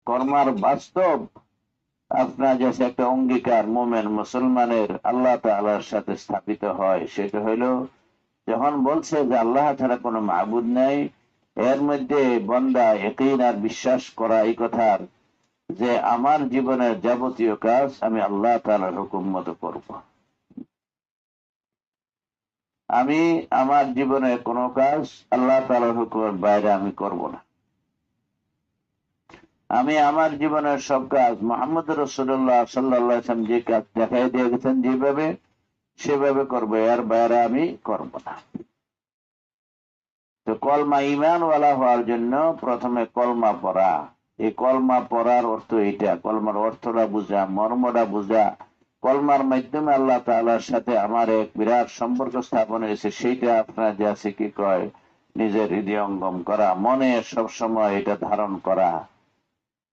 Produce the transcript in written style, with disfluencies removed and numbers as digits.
কর্মার বাস্তব আপনার যে একটা অঙ্গীকার মুমিন মুসলমানের আল্লাহ তাআলার সাথে স্থাপিত হয়, সেটা হইল যখন বলছে যে আল্লাহ ছাড়া কোনো মাবুদ নাই, এর মধ্যে বান্দা ইয়াকিন আর বিশ্বাস করা এই কথার যে আমার জীবনের যাবতীয় কাজ আমি আল্লাহ তাআলার হুকুম মতো করব। আমি আমার জীবনের কোনো কাজ আল্লাহ তাআলার হুকুমের বাইরে আমি করব না। আমি আমার জীবনের সব কাজ মুহাম্মদ রাসূলুল্লাহ সাল্লাল্লাহু আলাইহি ওয়াসাল্লাম যে কাজ দেখাই দিয়ে গেছেন যেভাবে, সেভাবে করবো, এর বাইরে আমি করব না। তো কলমা ঈমানওয়ালা হওয়ার জন্য প্রথমে কলমা পড়া। এই কলমা পড়ার অর্থ এটা, কলমার অর্থটা বুঝা, মর্মটা বুঝা, কলমার মাধ্যমে আল্লাহ তাআলার সাথে আমার এক বিরাট সম্পর্ক স্থাপন হয়েছে, সেইটা আপনার যে আছে কি কয় নিজের হৃদয়ঙ্গম করা, মনে সবসময় এটা ধারণ করা।